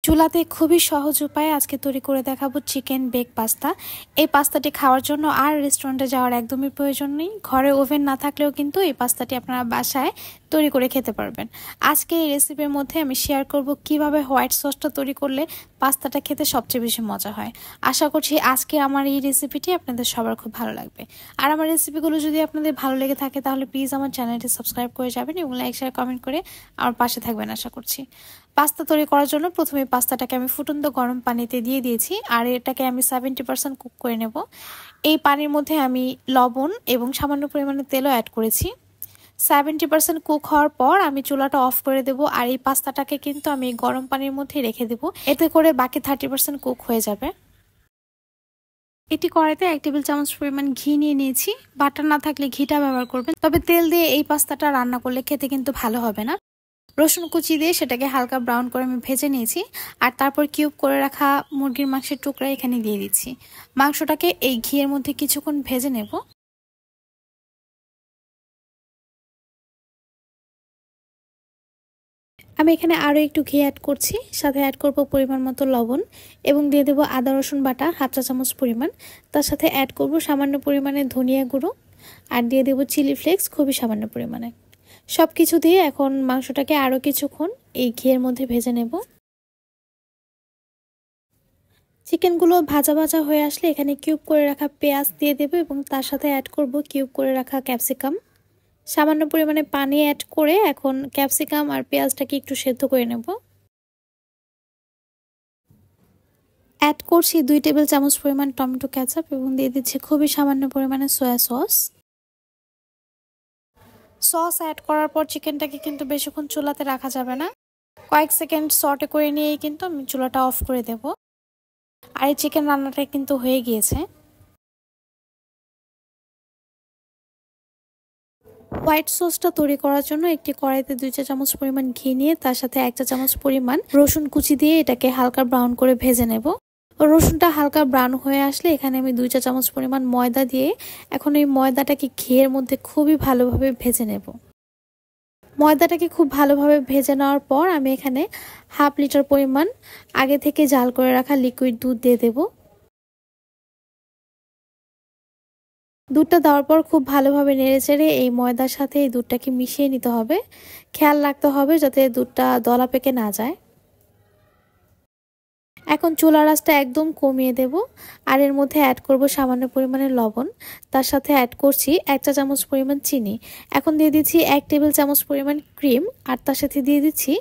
চুলাতে খুবই সহজ উপায়ে আজকে তৈরি করে দেখাবো চিকেন বেক পাস্তা। এই পাস্তাটি খাওয়ার জন্য আর রেস্টুরেন্টে যাওয়ার একদমই প্রয়োজন নেই। ঘরে ওভেন না থাকলেও কিন্তু এই পাস্তাটি আপনারা বাসায় তৈরি করে খেতে পারবেন। আজকে এই রেসিপির মধ্যে আমি শেয়ার করব কিভাবে হোয়াইট সসটা তৈরি করলে পাস্তাটা খেতে সবচেয়ে বেশি মজা হয়। আশা করছি আজকে আমার এই রেসিপিটি আপনাদের সবার খুব ভালো লাগবে। আর আমার রেসিপিগুলো যদি আপনাদের ভালো লেগে থাকে তাহলে প্লিজ আমার চ্যানেলটি সাবস্ক্রাইব করে যাবেন এবং লাইক শেয়ার কমেন্ট করে আমার পাশে থাকবেন আশা করছি। পাস্তা তৈরি করার জন্য প্রথমে পাস্তাটাকে আমি ফুটন্ত গরম পানিতে দিয়ে দিয়েছি আর এটাকে আমি 70% কুক করে নেব। এই পানির মধ্যে আমি লবণ এবং সামান্য পরিমাণে তেলও অ্যাড করেছি। 70% কুক হওয়ার পর আমি চুলাটা অফ করে দেব আর এই পাস্তাটাকে কিন্তু আমি গরম পানির মধ্যে রেখে দেব, এতে করে বাকি 30% কুক হয়ে যাবে। এটি কড়াইতে 1 টেবিল চামচ পরিমাণ ঘি নিয়ে নিয়েছি। বাটার না থাকলে ঘিটা ব্যবহার করবেন, তবে তেল দিয়ে এই পাস্তাটা রান্না করলে খেতে কিন্তু ভালো হবে না। রসুন কুচি দিয়ে সেটাকে হালকা ব্রাউন করে আমি ভেজে নিয়েছি আর তারপর কিউব করে রাখা মুরগির মাংসের টুকরা এখানে দিয়ে দিচ্ছি। মাংসটাকে এই ঘিয়ের মধ্যে কিছুক্ষণ ভেজে নেব। আমি এখানে আরও একটু ঘি অ্যাড করছি, সাথে অ্যাড করব পরিমাণ মতো লবণ এবং দিয়ে দেবো আদা রসুন বাটা হাফ চা চামচ পরিমাণ। তার সাথে অ্যাড করব সামান্য পরিমাণে ধনিয়া গুঁড়ো আর দিয়ে দেবো চিলি ফ্লেক্স খুবই সামান্য পরিমাণে। সব কিছু দিয়ে এখন মাংসটাকে আরও কিছুক্ষণ এই ঘিয়ের মধ্যে ভেজে নেব। চিকেনগুলো ভাজা ভাজা হয়ে আসলে এখানে কিউব করে রাখা পেঁয়াজ দিয়ে দেবো এবং তার সাথে অ্যাড করব কিউব করে রাখা ক্যাপসিকাম। সামান্য পরিমাণে পানি অ্যাড করে এখন ক্যাপসিকাম আর পেঁয়াজটাকে একটু সেদ্ধ করে নেব। অ্যাড করছি 2 টেবিল চামচ পরিমাণ টমেটো কেচাপ এবং দিয়ে দিচ্ছি খুবই সামান্য পরিমাণে সয়া সস। সস অ্যাড করার পর চিকেনটাকে কিন্তু বেশিক্ষণ চুলাতে রাখা যাবে না, কয়েক সেকেন্ড সটে করে নিয়েই কিন্তু আমি চুলাটা অফ করে দেব। আর এই চিকেন রান্নাটা কিন্তু হয়ে গিয়েছে। হোয়াইট সসটা তৈরি করার জন্য একটি কড়াইতে 2 চা চামচ পরিমাণ ঘি নিয়ে তার সাথে 1 চা চামচ পরিমাণ রসুন কুচি দিয়ে এটাকে হালকা ব্রাউন করে ভেজে নেব। রসুনটা হালকা ব্রাউন হয়ে আসলে এখানে আমি 2 চা চামচ পরিমাণ ময়দা দিয়ে এখন এই ময়দাটাকে ঘিয়ের মধ্যে খুবই ভালোভাবে ভেজে নেব। ময়দাটাকে খুব ভালোভাবে ভেজে নেওয়ার পর আমি এখানে হাফ লিটার পরিমাণ আগে থেকে জাল করে রাখা লিকুইড দুধ দিয়ে দেব। দুধটা দেওয়ার পর খুব ভালোভাবে নেড়েচেড়ে এই ময়দার সাথে এই দুধটাকে মিশিয়ে নিতে হবে। খেয়াল রাখতে হবে যাতে দুধটা দলা পেকে না যায়। এখন চুলার আঁচটা একদম কমিয়ে দেব আর এর মধ্যে অ্যাড করব সামান্য পরিমাণে লবণ। তার সাথে অ্যাড করছি 1 চা চামচ পরিমাণ চিনি। এখন দিয়ে দিচ্ছি 1 টেবিল চামচ পরিমাণ ক্রিম আর তার সাথে দিয়ে দিচ্ছি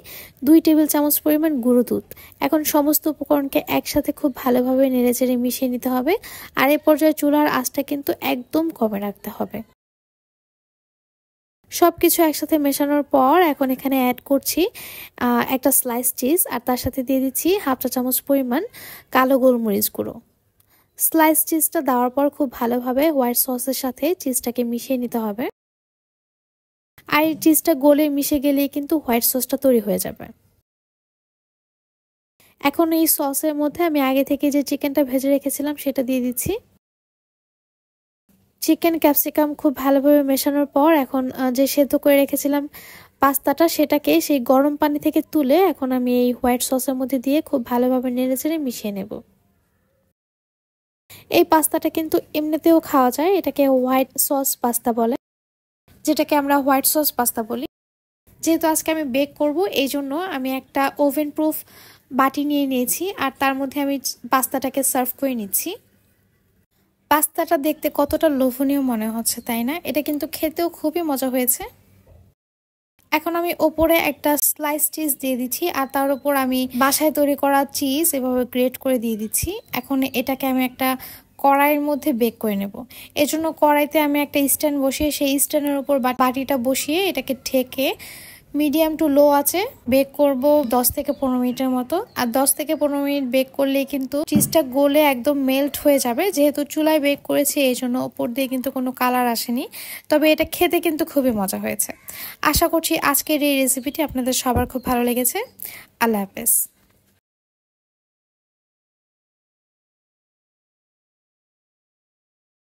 2 টেবিল চামচ পরিমাণ গুঁড়ো দুধ। এখন সমস্ত উপকরণকে একসাথে খুব ভালোভাবে নেড়েচেড়ে মিশিয়ে নিতে হবে আর এই পর্যায়ে চুলার আঁচটা কিন্তু একদম কমে রাখতে হবে। সবকিছু একসাথে মেশানোর পর এখন এখানে অ্যাড করছি একটা স্লাইস চিজ আর তার সাথে দিয়ে দিচ্ছি হাফ চা চামচ পরিমাণ কালো গোলমরিচ গুঁড়ো। স্লাইস চিজটা দেওয়ার পর খুব ভালোভাবে হোয়াইট সসের সাথে চিজটাকে মিশিয়ে নিতে হবে। আর এই চিজটা গলে মিশে গেলেই কিন্তু হোয়াইট সসটা তৈরি হয়ে যাবে। এখন এই সসের মধ্যে আমি আগে থেকে যে চিকেনটা ভেজে রেখেছিলাম সেটা দিয়ে দিচ্ছি। চিকেন ক্যাপসিকাম খুব ভালোভাবে মেশানোর পর এখন যে সেদ্ধ করে রেখেছিলাম পাস্তাটা সেটাকে সেই গরম পানি থেকে তুলে এখন আমি এই হোয়াইট সসের মধ্যে দিয়ে খুব ভালোভাবে নেড়েচেড়ে মিশিয়ে নেব। এই পাস্তাটা কিন্তু এমনিতেও খাওয়া যায়, এটাকে হোয়াইট সস পাস্তা বলে, যেটাকে আমরা হোয়াইট সস পাস্তা বলি। যেহেতু আজকে আমি বেক করব এই জন্য আমি একটা ওভেন প্রুফ বাটি নিয়ে নিয়েছি আর তার মধ্যে আমি পাস্তাটাকে সার্ভ করে নিচ্ছি। পাস্তাটা দেখতে কতটা লোভনীয় মনে হচ্ছে তাই না? এটা কিন্তু খেতেও খুবই মজা হয়েছে। এখন আমি ওপরে একটা স্লাইস চিজ দিয়ে দিচ্ছি আর তার উপর আমি বাসায় তৈরি করা চিজ এভাবে গ্রেট করে দিয়ে দিচ্ছি। এখন এটাকে আমি একটা কড়াইয়ের মধ্যে বেক করে নেব। এজন্য কড়াইতে আমি একটা স্ট্যান্ড বসিয়ে সেই স্ট্যান্ডের উপর বাটিটা বসিয়ে এটাকে ঢেকে মিডিয়াম টু লো আছে বেক করব 10 থেকে 15 মিনিটের মতো। আর 10 থেকে 15 মিনিট বেক করলেই কিন্তু চিজটা গলে একদম মেল্ট হয়ে যাবে। যেহেতু চুলায় বেক করেছি এই জন্য ওপর দিয়ে কিন্তু কোনো কালার আসেনি, তবে এটা খেতে কিন্তু খুবই মজা হয়েছে। আশা করছি আজকের এই রেসিপিটি আপনাদের সবার খুব ভালো লেগেছে। আল্লাহ হাফেজ।